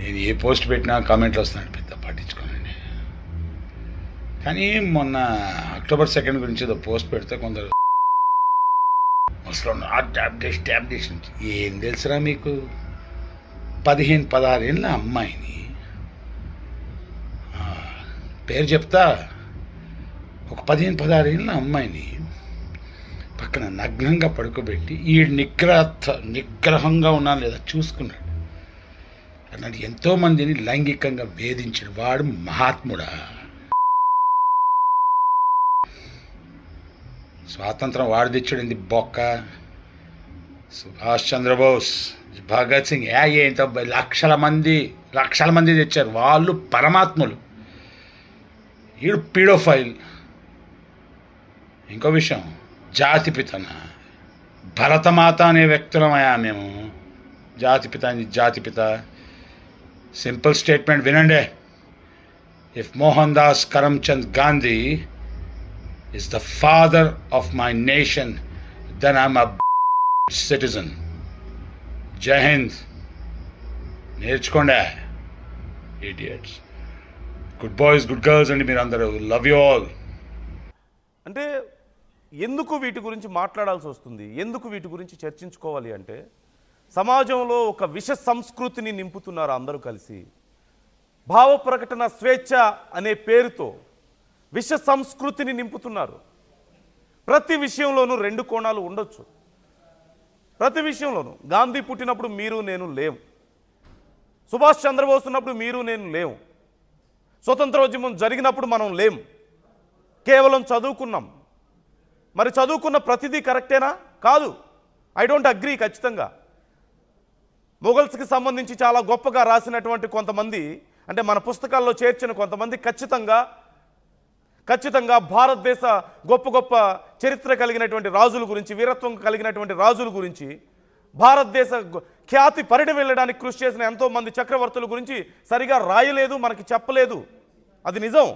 నేను ఏ పోస్ట్ పెట్టినా కామెంట్లు వస్తున్నాడు, పెద్ద పట్టించుకోనండి. కానీ మొన్న అక్టోబర్ 2 గురించి ఏదో పోస్ట్ పెడితే కొందరు ముసలు ట్యాబ్ చేసి ఏం తెలుసురా మీకు, 15-16 ఏళ్ళ అమ్మాయిని పేరు చెప్తా, ఒక 15-16 ఏళ్ళ అమ్మాయిని పక్కన నగ్నంగా పడుకోబెట్టి ఈ నిగ్రహంగా ఉన్నా లేదా చూసుకున్నాడు. అలాంటి ఎంతోమందిని లైంగికంగా వేధించిన వాడు మహాత్ముడా? స్వాతంత్రం వాడు తెచ్చాడింది బొక్క. సుభాష్ చంద్రబోస్, భగత్ సింగ్ ఏంటో లక్షల మంది తెచ్చారు, వాళ్ళు పరమాత్ములు. ఈడు పీడోఫైల్. ఇంకో విషయం, జాతిపితన భరతమాత అనే వ్యక్తులమయా మేము. జాతిపిత సింపుల్ స్టేట్మెంట్ వినండి. If Mohan Das Karamchand Gandhi is the father of my nation, then I'm a citizen. Jai Hind. నేర్చుకోండి idiots. Good boys, good girls అండి మీరందరూ. Love you all. అంటే ఎందుకు వీటి గురించి మాట్లాడాల్సి వస్తుంది, ఎందుకు వీటి గురించి చర్చించుకోవాలి అంటే, సమాజంలో ఒక విష సంస్కృతిని నింపుతున్నారు అందరూ కలిసి. భావ ప్రకటన స్వేచ్ఛ అనే పేరుతో విష సంస్కృతిని నింపుతున్నారు. ప్రతి విషయంలోనూ 2 కోణాలు ఉండొచ్చు. ప్రతి విషయంలోనూ గాంధీ పుట్టినప్పుడు మీరు నేను లేవు, సుభాష్ చంద్రబోస్ ఉన్నప్పుడు మీరు నేను లేవు, స్వతంత్రోద్యమం జరిగినప్పుడు మనం లేం, కేవలం చదువుకున్నాం. మరి చదువుకున్న ప్రతిదీ కరెక్టేనా? కాదు. I don't agree. ఖచ్చితంగా మొఘల్స్కి సంబంధించి చాలా గొప్పగా రాసినటువంటి కొంతమంది, అంటే మన పుస్తకాల్లో చేర్చిన కొంతమంది ఖచ్చితంగా భారతదేశ గొప్ప చరిత్ర కలిగినటువంటి రాజుల గురించి, వీరత్వం కలిగినటువంటి రాజుల గురించి, భారతదేశ ఖ్యాతి పరిడి వెళ్ళడానికి కృషి చేసిన ఎంతోమంది చక్రవర్తుల గురించి సరిగా రాయలేదు, మనకి చెప్పలేదు. అది నిజం.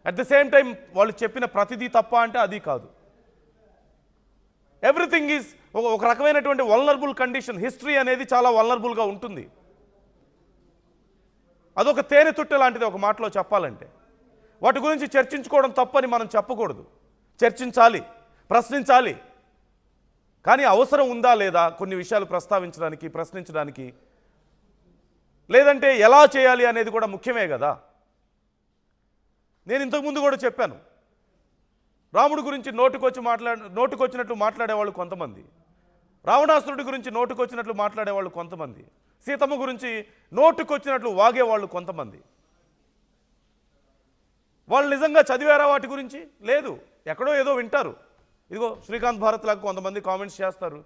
అట్ ది సేమ్ టైం వాళ్ళు చెప్పిన ప్రతిదీ తప్ప అంటే అది కాదు. ఎవ్రీథింగ్ ఈజ్ ఒక రకమైనటువంటి వల్నరబుల్ కండిషన్. హిస్టరీ అనేది చాలా వల్నరబుల్గా ఉంటుంది. అదొక తేనె తుట్టె లాంటిది ఒక మాటలో చెప్పాలంటే. వాటి గురించి చర్చించుకోవడం తప్పని మనం చెప్పకూడదు. చర్చించాలి, ప్రశ్నించాలి. కానీ అవసరం ఉందా లేదా కొన్ని విషయాలు ప్రస్తావించడానికి, ప్రశ్నించడానికి, లేదంటే ఎలా చేయాలి అనేది కూడా ముఖ్యమే కదా. నేను ఇంతకుముందు కూడా చెప్పాను, రాముడి గురించి నోటుకొచ్చినట్లు మాట్లాడేవాళ్ళు కొంతమంది, రావణాసురుడి గురించి నోటుకొచ్చినట్లు మాట్లాడేవాళ్ళు కొంతమంది, సీతమ్మ గురించి నోటుకొచ్చినట్లు వాగేవాళ్ళు కొంతమంది. వాళ్ళు నిజంగా చదివారా వాటి గురించి? లేదు, ఎక్కడో ఏదో వింటారు. ఇదిగో శ్రీకాంత్ భారత్ లాగా కొంతమంది కామెంట్స్ చేస్తారు,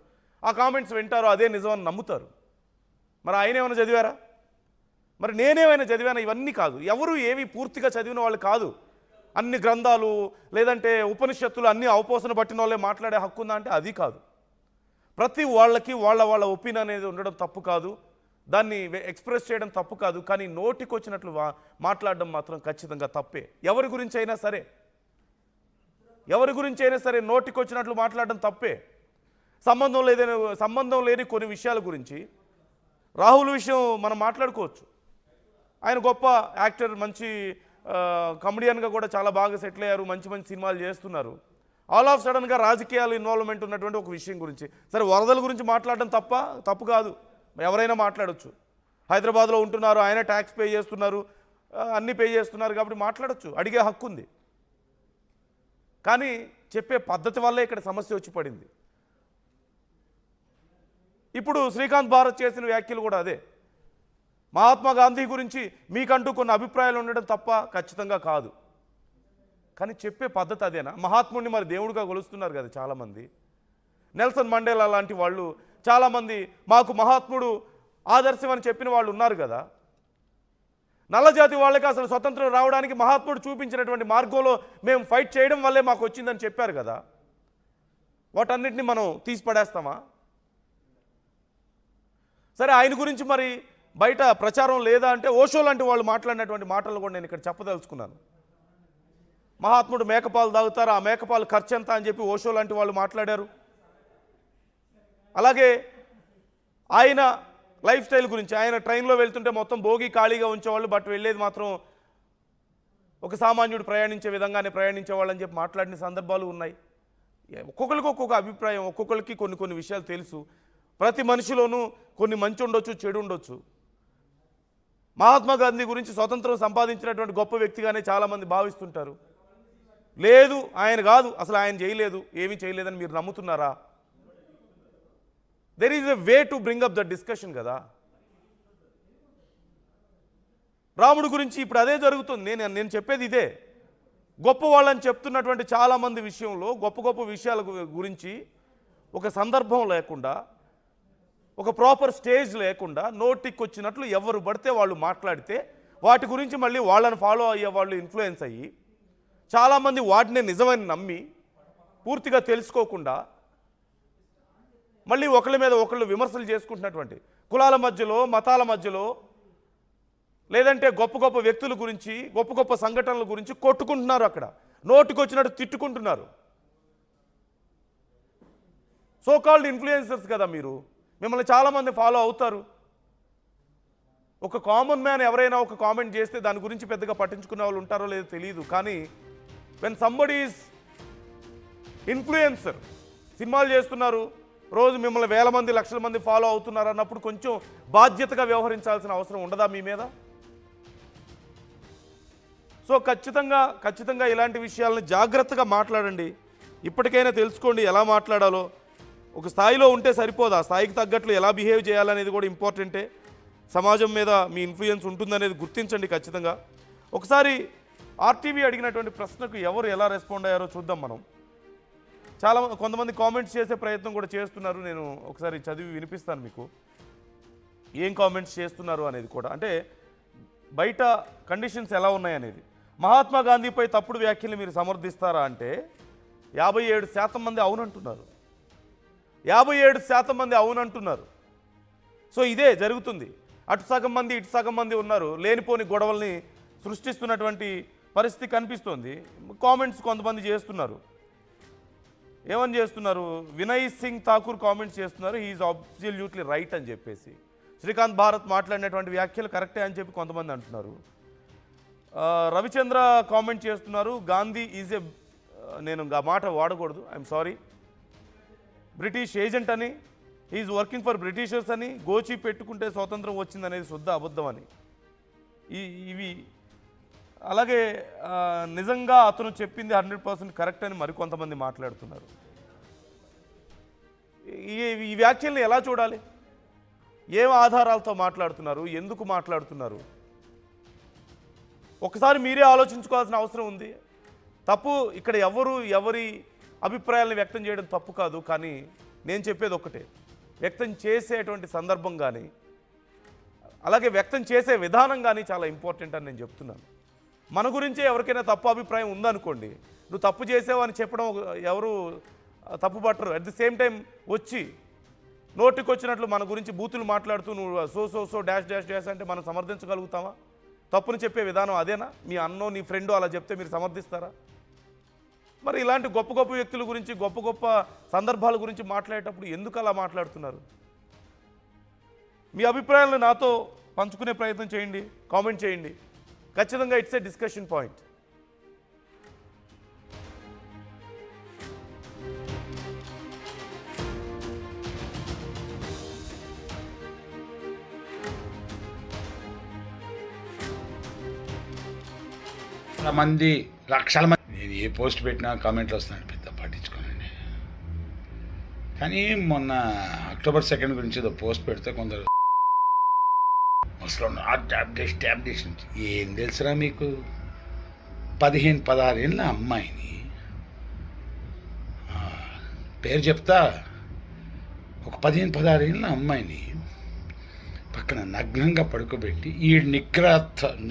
ఆ కామెంట్స్ వింటారు, అదే నిజం అని నమ్ముతారు. మరి ఆయన ఏమైనా చదివారా? మరి నేనేమైనా చదివానా? ఇవన్నీ కాదు. ఎవరు ఏవి పూర్తిగా చదివిన వాళ్ళు కాదు. అన్ని గ్రంథాలు లేదంటే ఉపనిషత్తులు అన్నీ అవపోసన పట్టిన వాళ్ళే మాట్లాడే హక్కు ఉందా అంటే అది కాదు. ప్రతి వాళ్ళకి వాళ్ళ ఒపీనియన్ అనేది ఉండడం తప్పు కాదు, దాన్ని ఎక్స్ప్రెస్ చేయడం తప్పు కాదు. కానీ నోటికొచ్చినట్లు మాట్లాడడం మాత్రం ఖచ్చితంగా తప్పే. ఎవరి గురించి అయినా సరే నోటికొచ్చినట్లు మాట్లాడడం తప్పే. సంబంధం లేని కొన్ని విషయాల గురించి, రాహుల్ విషయం మనం మాట్లాడుకోవచ్చు. ఆయన గొప్ప యాక్టర్, మంచి కమెడియన్గా కూడా చాలా బాగా సెటిల్ అయ్యారు, మంచి సినిమాలు చేస్తున్నారు. ఆల్ ఆఫ్ సడన్గా రాజకీయాలు ఇన్వాల్వ్మెంట్ ఉన్నటువంటి ఒక విషయం గురించి, సరే వరదల గురించి మాట్లాడడం తప్పు కాదు, ఎవరైనా మాట్లాడచ్చు. హైదరాబాద్లో ఉంటున్నారు, ఆయన ట్యాక్స్ పే చేస్తున్నారు, అన్నీ పే చేస్తున్నారు కాబట్టి మాట్లాడచ్చు, అడిగే హక్కు ఉంది. కానీ చెప్పే పద్ధతి వల్లే ఇక్కడ సమస్య వచ్చి పడింది. ఇప్పుడు శ్రీకాంత్ భారత్ చేసిన వ్యాఖ్యలు కూడా అదే. మహాత్మా గాంధీ గురించి మీకంటూ కొన్ని అభిప్రాయాలు ఉండడం తప్ప ఖచ్చితంగా కాదు. కానీ చెప్పే పద్ధతి అదేనా? మహాత్ముడిని మరి దేవుడిగా కొలుస్తున్నారు కదా చాలామంది. నెల్సన్ మండేలా లాంటి వాళ్ళు చాలామంది మాకు మహాత్ముడు ఆదర్శం అని చెప్పిన వాళ్ళు ఉన్నారు కదా. నల్లజాతి వాళ్ళకి అసలు స్వతంత్రం రావడానికి మహాత్ముడు చూపించినటువంటి మార్గంలో మేము ఫైట్ చేయడం వల్లే మాకు వచ్చిందని చెప్పారు కదా. వాటన్నిటిని మనం తీసి పడేస్తామా? సరే, ఆయన గురించి మరి బయట ప్రచారం లేదా అంటే ఓషో లాంటి వాళ్ళు మాట్లాడినటువంటి మాటలు కూడా నేను ఇక్కడ చెప్పదలుచుకున్నాను. మహాత్ముడు మేకపాలు తాగుతారు, ఆ మేకపాలు ఖర్చు ఎంత అని చెప్పి ఓషో లాంటి వాళ్ళు మాట్లాడారు. అలాగే ఆయన లైఫ్ స్టైల్ గురించి ఆయన ట్రైన్లో వెళ్తుంటే మొత్తం భోగి ఖాళీగా ఉంచేవాళ్ళు, బట్ వెళ్ళేది మాత్రం ఒక సామాన్యుడు ప్రయాణించే విధంగానే ప్రయాణించేవాళ్ళు అని చెప్పి మాట్లాడిన సందర్భాలు ఉన్నాయి. ఒక్కొక్కరికి ఒక్కొక్క అభిప్రాయం, ఒక్కొక్కరికి కొన్ని కొన్ని విషయాలు తెలుసు. ప్రతి మనిషిలోనూ కొన్ని మంచి ఉండొచ్చు, చెడు ఉండొచ్చు. మహాత్మా గాంధీ గురించి స్వతంత్రం సంపాదించినటువంటి గొప్ప వ్యక్తిగానే చాలామంది భావిస్తుంటారు. లేదు, ఆయన కాదు, అసలు ఆయన చేయలేదు, ఏమీ చేయలేదని మీరు నమ్ముతున్నారా? There is a way to bring up the discussion కదా. రాముడి గురించి ఇప్పుడు అదే జరుగుతుంది. నేను చెప్పేది ఇదే. గొప్ప వాళ్ళని చెప్తున్నటువంటి చాలామంది విషయంలో గొప్ప గొప్ప విషయాల గురించి ఒక సందర్భం లేకుండా, ఒక ప్రాపర్ స్టేజ్ లేకుండా నోటికి వచ్చినట్లు ఎవరు పడితే వాళ్ళు మాట్లాడితే వాటి గురించి మళ్ళీ వాళ్ళని ఫాలో అయ్యే వాళ్ళు ఇన్ఫ్లుయెన్స్ అయ్యి చాలామంది వాటినే నిజమని నమ్మి పూర్తిగా తెలుసుకోకుండా మళ్ళీ ఒకళ్ళ మీద ఒకళ్ళు విమర్శలు చేసుకుంటున్నటువంటి కులాల మధ్యలో, మతాల మధ్యలో, లేదంటే గొప్ప గొప్ప వ్యక్తుల గురించి, గొప్ప గొప్ప సంఘటనల గురించి కొట్టుకుంటున్నారు. అక్కడ నోటికి వచ్చినట్టు తిట్టుకుంటున్నారు. సో కాల్డ్ ఇన్ఫ్లుయెన్సర్స్ కదా మీరు, మిమ్మల్ని చాలామంది ఫాలో అవుతారు. ఒక కామన్ మ్యాన్ ఎవరైనా ఒక కామెంట్ చేస్తే దాని గురించి పెద్దగా పట్టించుకునే వాళ్ళు ఉంటారో లేదో తెలియదు. కానీ వెన్ సంబడీ ఈజ్ ఇన్ఫ్లుయెన్సర్, సినిమాలు చేస్తున్నారు, రోజు మిమ్మల్ని వేల మంది, లక్షల మంది ఫాలో అవుతున్నారు అన్నప్పుడు కొంచెం బాధ్యతగా వ్యవహరించాల్సిన అవసరం ఉండదా మీ మీద? సో ఖచ్చితంగా ఇలాంటి విషయాలను జాగ్రత్తగా మాట్లాడండి. ఇప్పటికైనా తెలుసుకోండి ఎలా మాట్లాడాలో. ఒక స్థాయిలో ఉంటే సరిపోదు, ఆ స్థాయికి తగ్గట్లు ఎలా బిహేవ్ చేయాలనేది కూడా ఇంపార్టెంటే. సమాజం మీద మీ ఇన్ఫ్లుయెన్స్ ఉంటుందనేది గుర్తించండి ఖచ్చితంగా. ఒకసారి ఆర్టీవీ అడిగినటువంటి ప్రశ్నకు ఎవరు ఎలా రెస్పాండ్ అయ్యారో చూద్దాం మనం. కొంతమంది కామెంట్స్ చేసే ప్రయత్నం కూడా చేస్తున్నారు. నేను ఒకసారి చదివి వినిపిస్తాను మీకు ఏం కామెంట్స్ చేస్తున్నారు అనేది కూడా. అంటే బయట కండిషన్స్ ఎలా ఉన్నాయనేది. మహాత్మా గాంధీపై తప్పుడు వ్యాఖ్యలు మీరు సమర్థిస్తారా అంటే 57% మంది అవునంటున్నారు. 57% మంది అవునంటున్నారు. సో ఇదే జరుగుతుంది. అటు సగం మంది, ఇటు సగం మంది ఉన్నారు. లేనిపోని గొడవల్ని సృష్టిస్తున్నటువంటి పరిస్థితి కనిపిస్తోంది. కామెంట్స్ కొంతమంది చేస్తున్నారు. ఏమని చేస్తున్నారు? వినయ్ సింగ్ ఠాకూర్ కామెంట్స్ చేస్తున్నారు, హీఈస్ అబ్సల్యూట్లీ రైట్ అని చెప్పేసి. శ్రీకాంత్ భారత్ మాట్లాడినటువంటి వ్యాఖ్యలు కరెక్టే అని చెప్పి కొంతమంది అంటున్నారు. రవిచంద్ర కామెంట్ చేస్తున్నారు, గాంధీ ఈజ్ ఏ, నేను ఆ మాట వాడకూడదు, ఐఎమ్ సారీ, బ్రిటిష్ ఏజెంట్ అని, ఈజ్ వర్కింగ్ ఫర్ బ్రిటిషర్స్ అని, గోచి పెట్టుకుంటే స్వాతంత్రం వచ్చిందనేది శుద్ధ అబద్ధం అని. ఇవి అలాగే నిజంగా అతను చెప్పింది 100% కరెక్ట్ అని మరికొంతమంది మాట్లాడుతున్నారు. ఈ వ్యాఖ్యల్ని ఎలా చూడాలి? ఏం ఆధారాలతో మాట్లాడుతున్నారు? ఎందుకు మాట్లాడుతున్నారు? ఒకసారి మీరే ఆలోచించుకోవాల్సిన అవసరం ఉంది. తప్పు ఇక్కడ ఎవరి అభిప్రాయాలను వ్యక్తం చేయడం తప్పు కాదు. కానీ నేను చెప్పేది ఒక్కటే, వ్యక్తం చేసేటువంటి సందర్భం కానీ అలాగే వ్యక్తం చేసే విధానం కానీ చాలా ఇంపార్టెంట్ అని నేను చెప్తున్నాను. మన గురించే ఎవరికైనా తప్పు అభిప్రాయం ఉందనుకోండి, నువ్వు తప్పు చేసావు అని చెప్పడం ఎవరు తప్పు పట్టరు. అట్ ది సేమ్ టైం వచ్చి నోటికి వచ్చినట్లు మన గురించి బూతులు మాట్లాడుతూ నువ్వు సో డాష్ డాష్ డాష్ అంటే మనం సమర్థించగలుగుతామా? తప్పుని చెప్పే విధానం అదేనా? మీ అన్నో నీ ఫ్రెండో అలా చెప్తే మీరు సమర్థిస్తారా? మరి ఇలాంటి గొప్ప గొప్ప వ్యక్తుల గురించి, గొప్ప గొప్ప సందర్భాల గురించి మాట్లాడేటప్పుడు ఎందుకు అలా మాట్లాడుతున్నారు? మీ అభిప్రాయాలను నాతో పంచుకునే ప్రయత్నం చేయండి, కామెంట్ చేయండి. ఖచ్చితంగా ఇట్స్ ఏ డిస్కషన్ పాయింట్. మంది, లక్షల మంది, నేను ఏ పోస్ట్ పెట్టినా కామెంట్లు వస్తున్నాను, పెద్ద పట్టించుకోనండి. కానీ మొన్న అక్టోబర్ 2 గురించి ఏదో పోస్ట్ పెడితే కొందరు ముసలి ట్యాబ్లెట్స్ నుంచి ఏం తెలుసురా మీకు? 15-16 ఏళ్ళ అమ్మాయిని పేరు చెప్తా, ఒక 15-16 ఏళ్ళ అమ్మాయిని పక్కన నగ్నంగా పడుకోబెట్టి ఈ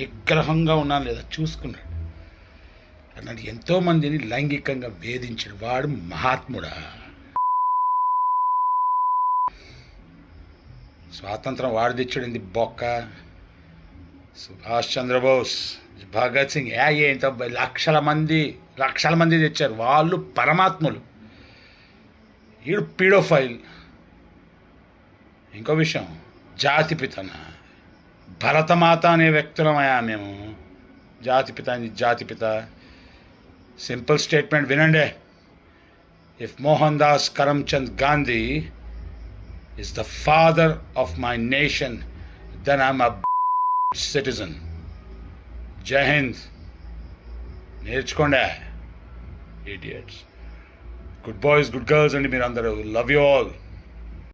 నిగ్రహంగా ఉన్నా లేదా చూసుకున్నాడు. అన్నట్టు ఎంతోమందిని లైంగికంగా వేధించిన వాడు మహాత్ముడా? స్వాతంత్రం వాడు తెచ్చుడింది బొక్క. సుభాష్ చంద్రబోస్, భగత్ సింగ్, ఏంటో లక్షల మంది తెచ్చారు. వాళ్ళు పరమాత్ములు, వీడు పీడోఫైల్. ఇంకో విషయం, జాతిపితన భరతమాత అనే వ్యక్తులమయా మేము. జాతిపిత సింపుల్ స్టేట్మెంట్ వినండి. If Mohan Das Karamchand Gandhi is the father of my nation, then I'm a citizen. Jai Hind. నేర్చుకోండి idiots. Good boys, good girls, and మీరందరూ. Love you all.